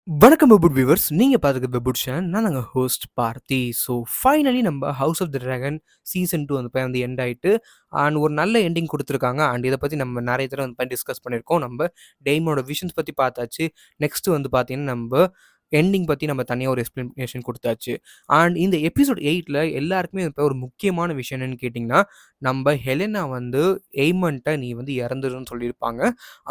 வணக்கம் வெபுட் வியூவர்ஸ். நீங்க பார்த்துருக்க வெபுட் சேனல். நான் நாங்க ஹோஸ்ட் பார்த்தி. ஸோ ஃபைனலி நம்ம house of the dragon season 2 வந்து எண்ட் ஆயிட்டு அண்ட் ஒரு நல்ல எண்டிங் குடுத்துருக்காங்க. அண்ட் இத பத்தி நம்ம நெறைய தடவ டிஸ்கஸ் பண்ணியிருக்கோம். நம்ம டெய்மோட விஷன்ஸ் பத்தி பார்த்தாச்சு. நெக்ஸ்ட் வந்து பார்த்தீங்கன்னா, நம்ப எண்டிங் பத்தி நம்ம தனியா ஒரு எக்ஸ்ப்ளனேஷன் குடுத்தாச்சு. அண்ட் இந்த எபிசோட் 8ல எல்லாருக்குமே இப்ப ஒரு முக்கியமான விஷயம் என்னன்னு கேட்டீங்கன்னா, நம்ப ஹெலெனா வந்து எய்மன்ட்ட நீ வந்து இறந்துருன்னு சொல்லியிருப்பாங்க.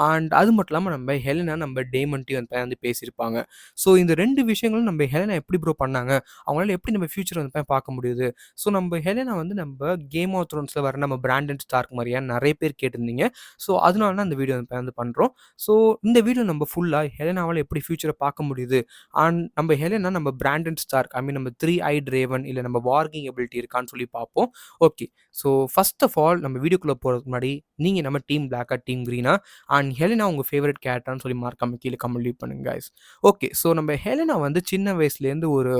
அண்ட் அது மட்டும் இல்லாம நம்ம ஹெலெனா நம்ம டேமன்ட்டயும் வந்து பேசியிருப்பாங்க. ஸோ இந்த 2 விஷயங்களும் நம்ம ஹெலெனா எப்படி ப்ரோ பண்ணாங்க? அவங்களால எப்படி நம்ம ஃபியூச்சர் வந்து பார்க்க முடியுது? ஸோ நம்ம ஹெலெனா வந்து நம்ம கேம் ஆஃப் த்ரோன்ஸ்ல வர நம்ம பிராண்டன் ஸ்டார்க் மாரியா நெறைய பேர் கேட்டிருந்தீங்க. ஸோ அதனால தான் இந்த வீடியோ வந்து பண்றோம். ஸோ இந்த வீடியோ நம்ம ஃபுல்லா ஹெலெனாவால எப்படி ஃபியூச்சர பார்க்க முடியுது? அண்ட் நம்ம ஹெலெனா நம்ம பிராண்டன் ஸ்டார்க் ஐ மீன் நம்ம 3 ஐட் ரேவன் இல்ல நம்ம வார்கிங் எபிலிட்டி இருக்கான்னு சொல்லி பார்ப்போம். Okay. So first of all நம்ம வீடியோக்குள்ள போறதுக்கு முன்னாடி நீங்க நம்ம டீம் பிளாக்கா, டீம் கிரீனா அண்ட் ஹெலெனா உங்க ஃபேவரைட் கேரக்டர்ன்னு சொல்லி மறக்காம கீழ கமெண்ட் லீவ் பண்ணுங்க காய்ஸ். ஓகே. ஸோ நம்ம ஹெலெனா வந்து சின்ன வயசுலேருந்து ஒரு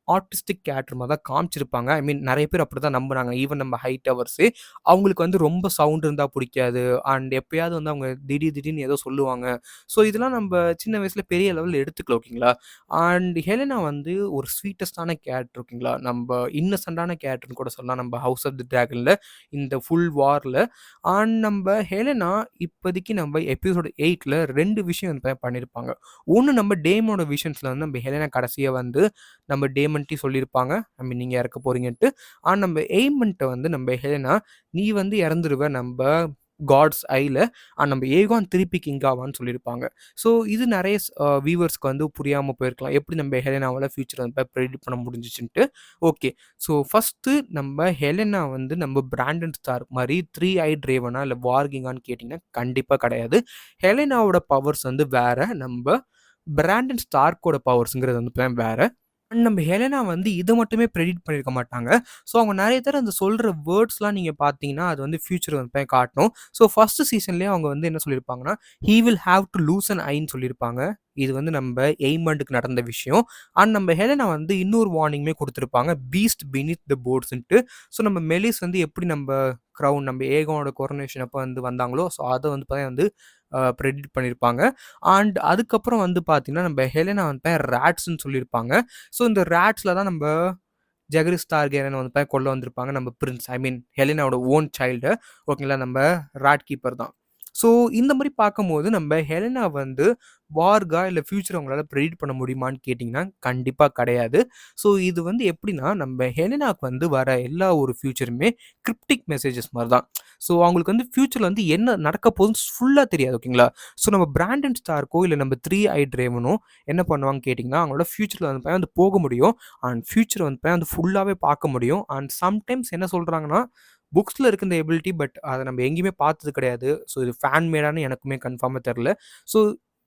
ஆர்டிஸ்டிக் கேரக்டர் மாரி தான் காமிச்சிருப்பாங்க. ஐ மீன் நெறைய பேர் அப்படிதான் நம்புனாங்க. ஈவன் நம்ம ஹைட் டவர்ஸே அவங்களுக்கு வந்து ரொம்ப சவுண்ட் இருந்தா புடிக்காது. அண்ட் எப்பயாவது வந்து அவங்க திடீர்னு ஏதோ சொல்லுவாங்க. ஸோ இதெல்லாம் நம்ப சின்ன வயசுல பெரிய லெவல்ல எடுத்துக்கல ஓகேங்களா? அண்ட் ஹெலெனா வந்து ஒரு ஸ்வீட்டஸ்ட்டான கேரக்டர் ஓகேங்களா? நம்ப இன்னசென்ட்டான கேரக்டர்ன்னு கூட சொல்லலாம். நம்ப ஹவுஸ் ஆஃப் தி டிராகன்ல இந்த ஃபுல் வார்ல. அண்ட் நம்ப ஹெலெனா இப்போதைக்கு நம்ம எபிசோட் 8ல 2 விஷயம் வந்து பண்ணியிருப்பாங்க. ஒண்ணு நம்ம டேமோட விஷன்ஸ்ல வந்து நம்ம ஹெலெனா கடைசியா வந்து நம்ம டேமன்ட்டயும் சொல்லியிருப்பாங்க. ஐ மீன் நீங்க இறக்க போறீங்கன்ட்டு. ஆனா நம்ம எய்மன்ட்ட வந்து நம்ம ஹெலெனா, "நீ வந்து இறந்துருவ நம்ப காட்ஸ் ஐல. நம்ம ஏகான் திருப்பி கிங் ஆவான்னு" சொல்லியிருப்பாங்க. ஸோ இது நெறைய வியூவர்ஸ்க்கு வந்து புரியாம போயிருக்கலாம். எப்படி நம்ம ஹெலெனாவால ஃபியூச்சர வந்து ப்ரெடிக்ட் பண்ண முடிஞ்சுச்சுன்ட்டு. ஓகே. ஸோ ஃபர்ஸ்ட்டு நம்ம ஹெலெனா வந்து நம்ம பிராண்டன் ஸ்டார்க் மாரி 3 ஐட் ரேவனா இல்ல வார்கிங்கான்னு கேட்டீங்கன்னா, கண்டிப்பா கிடையாது. ஹெலெனாவோட பவர்ஸ் வந்து வேற. நம்ப பிராண்டன் ஸ்டார்க்கோட பவர்ஸ்ங்கிறது வந்து வேற. அண்ட் நம்ம ஹெலெனா வந்து இத மட்டுமே ப்ரெடிக்ட் பண்ணியிருக்க மாட்டாங்க. ஸோ அவங்க நெறைய தடவ அந்த சொல்ற வேர்ட்ஸ்லாம் நீங்க பார்த்தீங்கன்னா, அது வந்து ஃபியூச்சர் வந்து காட்டும். ஸோ ஃபர்ஸ்ட் சீசன்லயே அவங்க வந்து என்ன சொல்லியிருப்பாங்கன்னா, "he will have to lose an ஐன்னு" சொல்லியிருப்பாங்க. இது வந்து நம்ப எய்மண்டுக்கு நடந்த விஷயம். அண்ட் நம்ம ஹெலெனா வந்து இன்னொரு வார்னிங்குமே குடுத்திருப்பாங்க. "பீஸ்ட் பினீத் த போர்ட்ஸ்ன்ட்டு." ஸோ நம்ம மெலிஸ் வந்து எப்படி நம்ப கிரவுன் நம்ம ஏகனோட கொரோனேஷன் அப்ப வந்து வந்தாங்களோ, ஸோ அத வந்து பார்த்தீங்கன்னா வந்து ப்ரெடிக்ட் பண்ணியிருப்பாங்க. அண்ட் அதுக்கப்புறம் வந்து பார்த்தீங்கன்னா, நம்ம ஹெலெனா வந்து ராட்ஸ்ன்னு சொல்லியிருப்பாங்க. ஸோ இந்த ராட்ஸ்ல தான் நம்ப ஜெகரிஸ் டார்கெரியன வந்து கொல்ல வந்திருப்பாங்க. நம்ம பிரின்ஸ் ஐ மீன் ஹெலெனாவோட ஓன் சைல்டு ஓகேங்களா? நம்ம ராட் கீப்பர் தான். ஸோ இந்த மாரி பார்க்கும்போது நம்ம ஹெலெனா வந்து வார்கா இல்ல ஃபியூச்சர உங்களால ப்ரெடிக்ட் பண்ண முடியுமான்னு கேட்டீங்கன்னா, கண்டிப்பா கிடையாது. ஸோ இது வந்து எப்படின்னா, நம்ம ஹெலெனாக்கு வந்து வர எல்லா ஒரு ஃபியூச்சருமே கிரிப்டிக் மெசேஜஸ் மாரி தான். ஸோ அவங்களுக்கு வந்து ஃபியூச்சர்ல வந்து என்ன நடக்க போகுதுன்னு ஃபுல்லா தெரியாது ஓகேங்களா? ஸோ நம்ம பிராண்டன் ஸ்டார்க்கோ இல்ல நம்ம 3 ஐட் ரேவனோ என்ன பண்ணுவாங்கன்னு கேட்டீங்கன்னா, அவங்களோட ஃபியூச்சர்ல வந்து போக முடியும். அண்ட் ஃபியூச்சர் வந்து ஃபுல்லாவே பார்க்க முடியும். அண்ட் சம்டைம்ஸ் என்ன சொல்றாங்கன்னா, புக்ஸ்ல இருக்க இந்த எபிலிட்டி பட் அத நம்ம எங்கேயுமே பார்த்தது கிடையாது. ஸோ இது ஃபேன் மேடான்னு எனக்குமே கன்ஃபார்மா தெரியல. ஸோ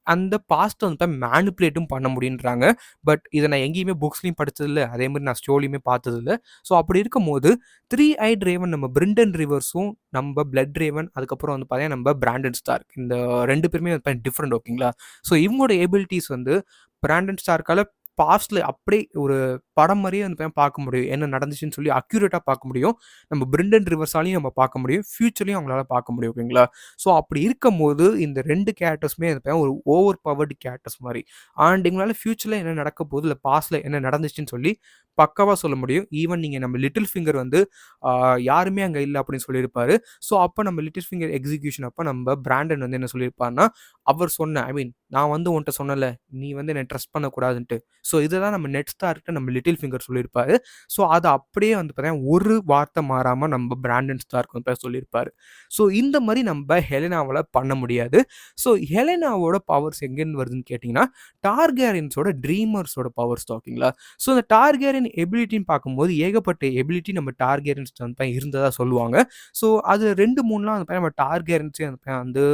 அந்த பாஸ்ட்ட வந்து மேனிபுலேட்டும் பண்ண முடியுன்றாங்க. பட் இத நான் எங்கேயுமே புக்ஸ்லயும் படிச்சதில்ல. அதே மாரி நான் ஸ்டோரியுமே பார்த்ததில்ல. ஸோ அப்படி இருக்கும்போது 3 ஐட் ரேவன் நம்ம பிரெண்டன் ரிவர்ஸும், நம்ம பிளட் ரேவன் அதுக்கப்புறம் வந்து பார்த்தீங்கன்னா, நம்ம பிராண்டன் ஸ்டார்க் இந்த 2 பேருமே வந்து டிஃபரெண்ட் ஓகேங்களா? ஸோ இவங்களோட எபிலிட்டீஸ் வந்து பிராண்டன் ஸ்டார்க்கால பாஸ்ட்ல அப்படியே ஒரு படம் மாரியே வந்து பார்க்க முடியும். என்ன நடந்துச்சுன்னு சொல்லி அக்யூரேட்டா பார்க்க முடியும். நம்ம பிரெண்டன் ரிவர்ஸாலயும் நம்ம பார்க்க முடியும். ஃபியூச்சர்லயும் அவங்களால பார்க்க முடியும் ஓகேங்களா? ஸோ அப்படி இருக்கும்போது இந்த 2 கேரக்டர்ஸுமே ஒரு ஓவர் பவர்டு கேரக்டர்ஸ் மாரி. அண்ட் எங்களால ஃபியூச்சர்ல என்ன நடக்க போகுது, இல்ல பாஸ்ட்ல என்ன நடந்துச்சுன்னு சொல்லி பக்காவா சொல்ல முடியும். ஈவன் நீங்க நம்ம லிட்டில் ஃபிங்கர் வந்து ஆ யாருமே அங்க இல்ல அப்படின்னு சொல்லியிருப்பாரு. ஸோ அப்ப நம்ம லிட்டில் ஃபிங்கர் எக்ஸிகியூஷன் அப்ப நம்ம பிராண்டன் வந்து என்ன சொல்லியிருப்பார்ன்னா, அவர் சொன்ன ஐ மீன் நான் வந்து உன்ட்ட சொன்னேன்ல, நீ வந்து என்ன ட்ரஸ்ட் பண்ணக்கூடாதுன்ட்டு. ஸோ இத தான் நம்ம நெட் ஸ்டார்ட்ட நம்ம லிட்டில் ஃபிங்கர் சொல்லியிருப்பாரு. ஸோ அது அப்படியே வந்து பார்த்தீங்கன்னா, ஒரு வார்த்தை மாறாம நம்ம பிராண்டன் ஸ்டார்க் வந்து சொல்லியிருப்பாரு. ஸோ இந்த மாரி நம்ப ஹெலெனாவால பண்ண முடியாது. ஸோ ஹெலெனாவோட பவர்ஸ் எங்கேருந்து வருதுன்னு கேட்டீங்கன்னா, டார்கேரியன்ஸோட ட்ரீமர்ஸோட பவர்ஸ் தான் ஓகேங்களா? ஸோ இந்த டார்கேரியன் எபிலிட்டின்னு பார்க்கும்போது ஏகப்பட்ட எபிலிட்டி நம்ம டார்கேரியன்ஸ்ட்ட வந்து இருந்ததா சொல்லுவாங்க. ஸோ அது 2, 3லாம் வந்து நம்ம டார்கேரியன்ஸே வந்து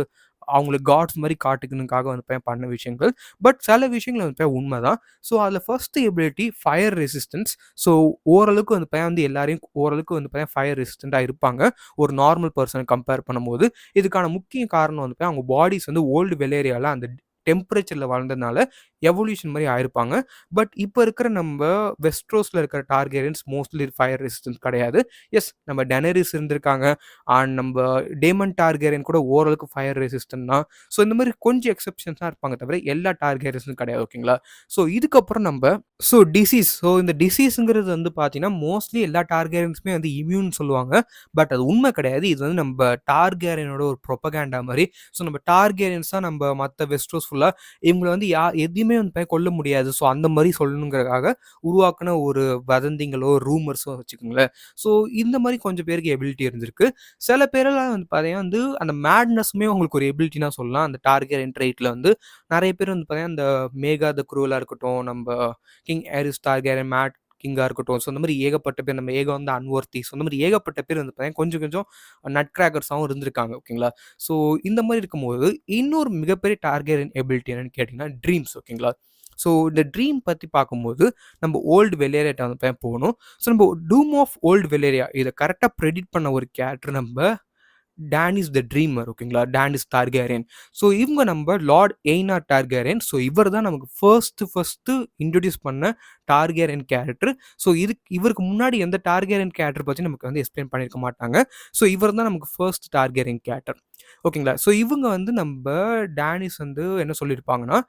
அவங்கள காட்ஸ் மாரி காட்டிக்கணுக்காக வந்து பண்ண விஷயங்கள். பட் சில விஷயங்கள் வந்து உண்மதான். ஸோ அதில first ability fire resistance. So ஓரளவுக்கு வந்து எல்லாரையும் ஓரளவுக்கு வந்து ஃபயர் ரெசிஸ்டன்ட்டா இருப்பாங்க. ஒரு நார்மல் பெர்சன கம்பேர் பண்ணும்போது. இதுக்கான முக்கிய காரணம் வந்து அவங்க பாடிஸ் வந்து ஓல்டு வெலேரியால அந்த டெம்பரேச்சர்ல வளர்ந்ததுனால எவல்யூஷன் மாரி ஆயிருப்பாங்க. பட் இப்ப இருக்கிற நம்ப வெஸ்ட்ரோஸ்ல இருக்கிற டார்கேரியன்ஸ் மோஸ்ட்லி ஃபயர் ரெசிஸ்டன்ஸ் கிடையாது. எஸ் நம்ம டெனரிஸ் இருந்திருக்காங்க. அண்ட் நம்ப டேமன் டார்கேரியன் கூட ஓரளவுக்கு ஃபயர் ரெசிஸ்டன்ட் தான். ஸோ இந்த மாரி கொஞ்சம் எக்செப்ஷன்ஸ் தான் இருப்பாங்க தவிர, எல்லா டார்கேரியன்ஸும் கிடையாது. ஓகேங்களா? ஸோ இதுக்கப்புறம் நம்ப இந்த டிசீஸ்ங்கிறது வந்து பார்த்தீங்கன்னா, மோஸ்ட்லி எல்லா டார்கேரியன்ஸுமே வந்து இம்யூன் சொல்லுவாங்க. பட் அது உண்மை கிடையாது. இது வந்து நம்ப டார்கேரியனோட ஒரு ப்ரொபகேண்டா மாரி. ஸோ நம்ம டார்கேரியன்ஸ் தான் நம்ப மத்த வெஸ்ட்ரோஸ் ஃபுல்லா இவங்கள வந்து எதையுமே வந்து கொல்ல முடியாது. ஸோ அந்த மாரி சொல்லணுங்கிறதுக்காக உருவாக்குன ஒரு வதந்திங்களோ, ரூமர்ஸோ வச்சுக்கோங்களேன். ஸோ இந்த மாரி கொஞ்சம் பேருக்கு எபிலிட்டி இருந்திருக்கு. சில பேரெல்லாம் வந்து பார்த்தீங்கன்னா வந்து அந்த மேட்னஸ்ஸுமே உங்களுக்கு ஒரு எபிலிட்டினா சொல்லலாம். அந்த டார்கெரியன் ட்ரெய்ட்ல வந்து நெறைய பேர் வந்து பார்த்தீங்கன்னா, இந்த மேகா த குரூவலா இருக்கட்டும், நம்ப கிங் ஏரிஸ் டார்கெரியன், மேட் கிங்கா இருக்கட்டும். ஸோ இந்த மாரி ஏகப்பட்ட பேர் நம்ம ஏகா வந்து அன்வொர்த்தி. ஸோ இந்த மாரி ஏகப்பட்ட பேர் வந்து பார்த்தீங்கன்னா, கொஞ்சம் கொஞ்சம் நட் கிராக்கர்ஸாவும் இருந்திருக்காங்க. ஓகேங்களா? ஸோ இந்த மாரி இருக்கும்போது, இன்னொரு மிகப்பெரிய டார்கெரியன் எபிலிட்டி என்னன்னு கேட்டீங்கன்னா, ட்ரீம்ஸ். ஓகேங்களா? ஸோ இந்த ட்ரீம் பத்தி பார்க்கும்போது, நம்ம ஓல்டு வெலேரியாட்ட வந்து போணும். ஸோ நம்ம டூம் ஆஃப் ஓல்டு வெலேரியா இத கரெக்ட்டா பிரெடிக்ட் பண்ண ஒரு கேரக்டர் நம்ப டானிஸ் த ட்ரீமர். ஓகேங்களா? டானிஸ் டார்கேரியன். ஸோ இவங்க நம்ம லார்ட் எய்னார் டார்கேரியன். ஸோ இவர் தான் நமக்கு ஃபர்ஸ்ட்டு இன்ட்ரோடியூஸ் பண்ண டார்கேரியன் கேரக்டர். ஸோ இவருக்கு முன்னாடி எந்த டார்கேரியன் கேரக்டர் பத்தி நமக்கு வந்து எக்ஸ்பிளைன் பண்ணியிருக்க மாட்டாங்க. ஸோ இவர் தான் நமக்கு ஃபர்ஸ்ட் டார்கேரியன் கேரக்டர். ஓகேங்களா? ஸோ இவங்க வந்து நம்ப டானிஸ் வந்து என்ன சொல்லியிருப்பாங்கன்னா,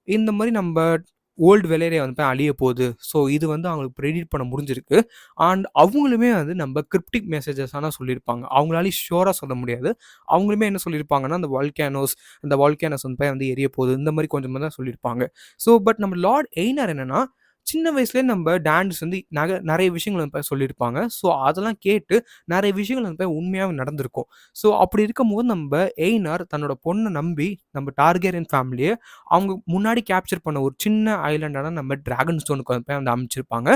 இந்த மாரி நம்ப ஓல்டு வெலேரியா வந்து அழிய போது. ஸோ இது வந்து அவங்களுக்கு ப்ரெடிக்ட் பண்ண முடிஞ்சிருக்கு. அண்ட் அவங்களுமே வந்து நம்ம கிரிப்டிக் மெசேஜஸ் ஆனா சொல்லியிருப்பாங்க. அவங்களாலயும் ஷூரா சொல்ல முடியாது. அவங்களுமே என்ன சொல்லியிருப்பாங்கன்னா, அந்த வால்கேனோஸ் வந்து எரிய போகுது. இந்த மாரி கொஞ்சமா தான் சொல்லியிருப்பாங்க. ஸோ பட் நம்ம லார்ட் எய்னார் என்னன்னா, சின்ன வயசுலயே நம்ம டான்ஸ் வந்து நெறைய விஷயங்கள் வந்து சொல்லியிருப்பாங்க. ஸோ அதெல்லாம் கேட்டு நெறைய விஷயங்கள் வந்து உண்மையாவே நடந்திருக்கும். ஸோ அப்படி இருக்கும்போது நம்ப எய்னார் தன்னோட பொண்ண நம்பி நம்ம டார்கேரியன் ஃபேமிலிய அவங்க முன்னாடி கேப்சர் பண்ண ஒரு சின்ன ஐலேண்டான நம்ம டிராகன் ஸ்டோனுக்கு வந்து அனுப்பிச்சிருப்பாங்க.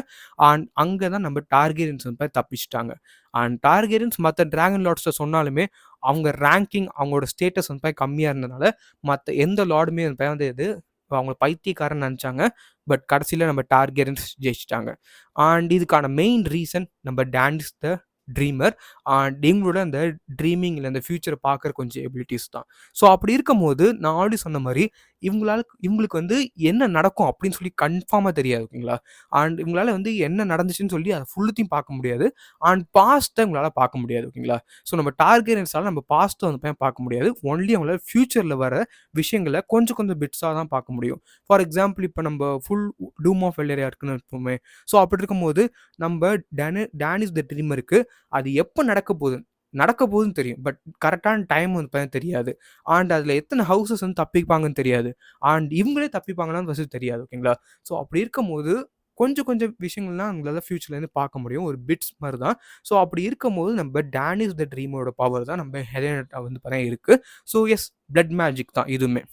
அண்ட் அங்க தான் நம்ம டார்கேரியன்ஸ் வந்து தப்பிச்சுட்டாங்க. அண்ட் டார்கேரியன்ஸ் மத்த டிராகன் லார்ட்ஸ்ட்ட சொன்னாலுமே, அவங்க ரேங்கிங் அவங்களோட ஸ்டேட்டஸ் வந்து கம்மியா இருந்தனால, மத்த எந்த லார்டுமே வந்து இது அவங்கள பைத்தியக்காரன்னு நெனச்சாங்க. பட் கடைசில நம்ம டார்கேரியன்ஸ் ஜெயிச்சுட்டாங்க. அண்ட் இதுக்கான மெயின் ரீசன் நம்ம டானிஸ் த ட்ரீமர். அண்ட் இவங்களோட அந்த ட்ரீமிங் இல்ல அந்த ஃபியூச்சர பார்க்குற கொஞ்சம் எபிலிட்டீஸ் தான். ஸோ அப்படி இருக்கும்போது, நான் ஆல்ரெடி சொன்ன மாரி, இவங்களுக்கு வந்து என்ன நடக்கும் அப்படின்னு சொல்லி கன்ஃபார்மா தெரியாது. ஓகேங்களா? அண்ட் இவங்களால வந்து என்ன நடந்துச்சுன்னு சொல்லி அத ஃபுல்லுத்தையும் பார்க்க முடியாது. அண்ட் பாஸ்ட்ட இவங்களால பார்க்க முடியாது. ஓகேங்களா? ஸோ நம்ம டார்கெரியன்ஸால நம்ம பாஸ்ட்ட வந்து பார்க்க முடியாது. ஒன்லி அவங்களால ஃபியூச்சர்ல வர விஷயங்கள கொஞ்சம் கொஞ்சம் பிட்ஸா தான் பார்க்க முடியும். ஃபார் எக்ஸாம்பிள் இப்ப நம்ப ஃபுல் டூம் ஆஃப் வெலேரியா இருக்குன்னு வச்சுப்போமே. ஸோ அப்படி இருக்கும்போது, நம்ப டானிஸ் த ட்ரீமருக்கு அது எப்ப நடக்க போகுதுன்னு தெரியும். பட் கரெக்ட்டான டைம் வந்து தெரியாது. அண்ட் அதில எத்தன ஹவுஸஸ் வந்து தப்பிப்பாங்கன்னு தெரியாது. அண்ட் இவங்களே தப்பிப்பாங்களான்னு ஃபர்ஸ்ட்டு தெரியாது. ஓகேங்களா? ஸோ அப்படி இருக்கும்போது, கொஞ்சம் கொஞ்சம் விஷயங்கள்லாம் உங்களால ஃபியூச்சர்லேருந்து பார்க்க முடியும். ஒரு பிட்ஸ் மாரி தான். ஸோ அப்படி இருக்கும்போது, நம்ம டானிஸ் த ட்ரீமரோட பவர் தான் நம்ம ஹெலெனாட்ட வந்து இருக்கு. ஸோ எஸ் பிளட் மேஜிக் தான் இதுவுமே.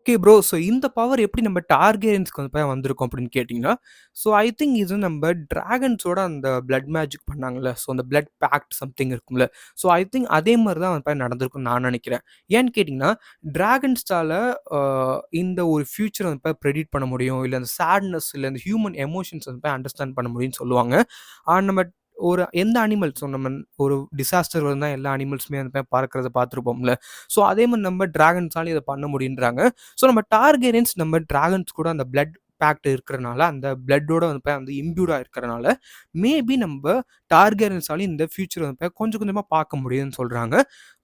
Okay bro. ஸோ இந்த பவர் எப்படி நம்ம டார்கெரியன்ஸ்க்கு வந்து வந்திருக்கும் அப்படின்னு கேட்டிங்கன்னா, ஸோ ஐ திங்க் இது நம்ம டிராகன்ஸோட அந்த பிளட் மேஜிக் பண்ணாங்கல்ல. ஸோ அந்த பிளட் பேக்ட் சம்திங் இருக்கும்ல. ஸோ ஐ திங்க் அதே மாரி தான் வந்து நடந்திருக்கும்னு நான் நெனைக்கிறேன். ஏன்னு கேட்டிங்கன்னா, டிராகன்ஸால அ இந்த ஒரு ஃபியூச்சர வந்து ப்ரெடிக்ட் பண்ண முடியும். இல்ல அந்த சேட்னஸ் இல்ல இந்த ஹியூமன் எமோஷன்ஸ் வந்து அண்டர்ஸ்டாண்ட் பண்ண முடியும்னு சொல்லுவாங்க. நம்ம ஒரு எந்த அனிமல்ஸ் நம்ம ஒரு டிசாஸ்டர் வந்தா எல்லா அனிமல்ஸுமே வந்து பறக்கிறத பார்த்துருப்போம்ல. ஸோ அதே மாரி நம்ம டிராகன்ஸால இத பண்ண முடியுன்றாங்க. ஸோ நம்ம டார்கெரியன்ஸ் நம்ம டிராகன்ஸ் கூட அந்த பிளட் பேக்ட் இருக்கிறனால, அந்த பிளட்டோட வந்து இம்ப்யூடா இருக்கிறனால, மேபி நம்ப டார்கெரியன்ஸாலயும் இந்த ஃபியூச்சர் வந்து கொஞ்சம் கொஞ்சமா பார்க்க முடியுதுன்னு சொல்றாங்க.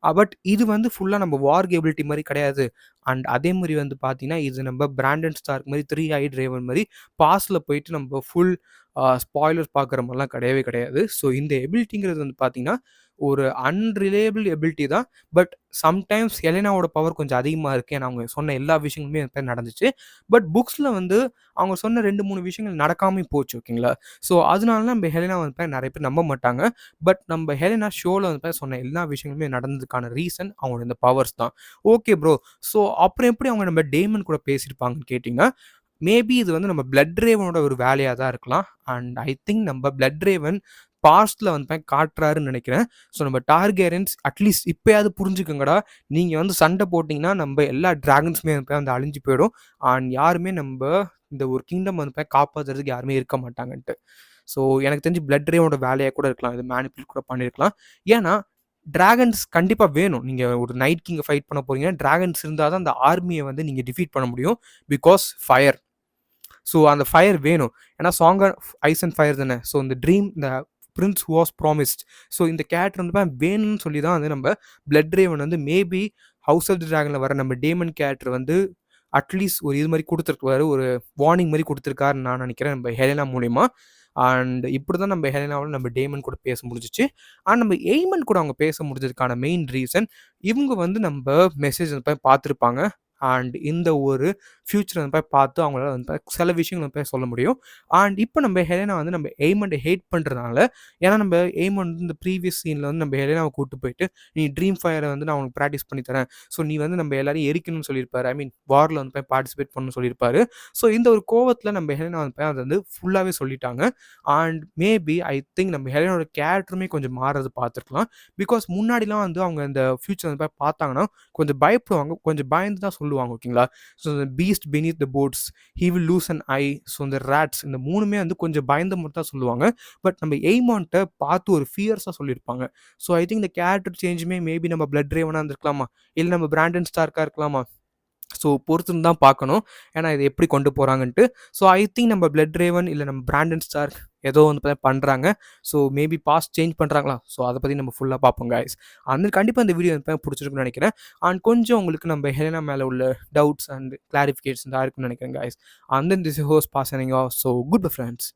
பட் இது வந்து ஃபுல்லா நம்ம வார் எபிலிட்டி மாரி கிடையாது. அண்ட் அதே மாரி வந்து பார்த்தீங்கன்னா, இது நம்ம பிராண்டன் ஸ்டார்க் மாரி 3 ஐட் ரேவன் மாரி பாஸ்ட்ல போயிட்டு நம்ம ஃபுல் ஸ்பாய்லர்ஸ் பார்க்குற மாரிலாம் கிடையவே கிடையாது. ஸோ இந்த எபிலிட்டிங்கிறது வந்து பார்த்தீங்கன்னா, ஒரு அன்ரிலையபிள் எபிலிட்டி தான். பட் சம்டைம்ஸ் ஹெலெனாவோட பவர் கொஞ்சம் அதிகமா இருக்கு. ஏன்னா, அவங்க சொன்ன எல்லா விஷயங்களுமே வந்து நடந்துச்சு. பட் புக்ஸ்ல வந்து அவங்க சொன்ன 2, 3 விஷயங்கள் நடக்காமயும் போச்சு. ஓகேங்களா? ஸோ அதனால நம்ம ஹெலெனா வந்து நெறைய பேர் நம்ப மாட்டாங்க. பட் நம்ம ஹெலெனா ஷோல வந்து சொன்ன எல்லா விஷயங்களுமே நடந்ததுக்கான ரீசன் அவங்களோட இந்த பவர்ஸ் தான். Okay bro. ஸோ அப்புறம் எப்படி அவங்க நம்ம டேமன் கூட பேசியிருப்பாங்கன்னு கேட்டீங்கன்னா, மேபி இது வந்து நம்ம பிளட் ரேவனோட ஒரு வேலையா தான் இருக்கலாம். அண்ட் ஐ திங்க் நம்ம பிளட் ரேவன் பாஸ்ட்ல வந்து காட்டுறாருன்னு நெனைக்கிறேன். ஸோ நம்ம டார்கேரியன்ஸ் அட்லீஸ்ட் இப்பயாவது புரிஞ்சுக்கங்கடா. நீங்க வந்து சண்ட போட்டீங்கன்னா, நம்ப எல்லா டிராகன்ஸுமே வந்து அழிஞ்சு போயிடும். அண்ட் யாருமே இந்த ஒரு கிங்டம் வந்து காப்பாத்துறதுக்கு யாருமே இருக்க மாட்டாங்கன்ட்டு. ஸோ எனக்கு தெரிஞ்சு பிளட் ரேவோட வேலையா கூட இருக்கலாம். இது மேனிபுலேட் கூட பண்ணியிருக்கலாம். ஏன்னா டிராகன்ஸ் கண்டிப்பா வேணும். நீங்க ஒரு நைட் கிங்க ஃபைட் பண்ண போறீங்கன்னா, டிராகன்ஸ் இருந்தா தான் அந்த ஆர்மிய வந்து நீங்க டிஃபீட் பண்ண முடியும். Because fire. ஸோ அந்த ஃபயர் வேணும். ஏன்னா song of ice and fire தானே. ஸோ இந்த ட்ரீம் இந்த prince who was promised. So இந்த கேரக்டர் வந்து வேணும்னு சொல்லி தான் வந்து நம்ம பிளட் ரேவன் வந்து மேபி ஹவுஸ் ஆஃப் தி டிராகன்ல வர நம்ம டேமன் கேரக்டர் வந்து அட்லீஸ்ட் ஒரு இது மாரி குடுத்துருக்காரு. ஒரு வார்னிங் மாரி குடுத்துருக்காருன்னு நான் நெனைக்கிறேன். நம்ம ஹெலனா மூலியமா. அண்ட் இப்படி தான் நம்ம ஹெலனாவோட நம்ம டேமன் கூட பேச முடிஞ்சுச்சு. அண்ட் நம்ம எய்மன் கூட அவங்க பேச முடிஞ்சதுக்கான மெயின் ரீசன், இவங்க வந்து நம்ப மெசேஜ் வந்து பார்த்துருப்பாங்க. அண்ட் இந்த ஒரு ஃபியூச்சர் வந்து பார்த்து அவங்களால வந்து சில விஷயங்கள் வந்து சொல்ல முடியும். அண்ட் இப்போ நம்ம ஹெலனா வந்து நம்ம எய்மண்ட ஹேட் பண்றதுனால, ஏன்னா நம்ம எய்மண்ட் வந்து இந்த ப்ரீவியஸ் சீன்ல வந்து நம்ம ஹெலனாவ கூட்டு போயிட்டு, "நீ ட்ரீம் ஃபயர வந்து நான் உனக்கு பிராக்டிஸ் பண்ணி தரேன். ஸோ நீ வந்து நம்ம எல்லாரையும் எரிக்கணும்னு சொல்லியிருப்பாரு. ஐ மீன் வார்ல வந்து பார்ட்டிசிபேட் பண்ணணும்னு சொல்லியிருப்பாரு. ஸோ இந்த ஒரு கோவத்தில நம்ம ஹெலனா வந்து அத வந்து ஃபுல்லாவே சொல்லிட்டாங்க. அண்ட் மேபி ஐ திங்க் நம்ம ஹெலனோட கேரக்டருமே கொஞ்சம் மாறுறது பார்த்துருக்கலாம். பிகாஸ் முன்னாடிலாம் வந்து அவங்க இந்த ஃபியூச்சர் வந்து பார்த்தாங்கன்னா, கொஞ்சம் பயப்படுவாங்க. கொஞ்சம் பயந்து தான் சொல்லுவாங்க. ஓகேங்களா? ஸோ இந்த beast beneath the boards, he will lose an eye. So இந்த ராட்ஸ் இந்த 3மே வந்து கொஞ்சம் பயந்து மட்டும் தான் சொல்லுவாங்க. பட் நம்ம எய்மான்ட்ட பார்த்து ஒரு ஃபியர்ஸா சொல்லியிருப்பாங்க. ஸோ ஐ திங்க் இந்த கேரக்டர் சேஞ்சுமே மேபி நம்ம பிளட் ரேவனா இருந்திருக்கலாமா? இல்ல நம்ம பிராண்டன் ஸ்டார்க்கா இருக்கலாமா? ஸோ பொறுத்திருந்து தான் பார்க்கணும். ஏன்னா இத எப்படி கொண்டு போறாங்கன்ட்டு. ஸோ ஐ திங்க் நம்ம பிளட் ரேவன் இல்ல நம்ம பிராண்டன் ஸ்டார்க் ஏதோ வந்து பண்றாங்க. ஸோ மேபி பாஸ்ட் சேஞ்ச் பண்றாங்களா? ஸோ அத பத்தி நம்ம ஃபுல்லா பார்ப்போம் காய்ஸ். அந்த கண்டிப்பா இந்த வீடியோ வந்து புடிச்சிருக்கும்னு நெனைக்கிறேன். அண்ட் கொஞ்சம் உங்களுக்கு நம்ம ஹெலனா மேல உள்ள டவுட்ஸ் அண்ட் கிளாரிஃபிகேஷன் தான் இருக்கும்னு நெனைக்கிறேன் guys. And then this is host boss signing off. So good bye friends.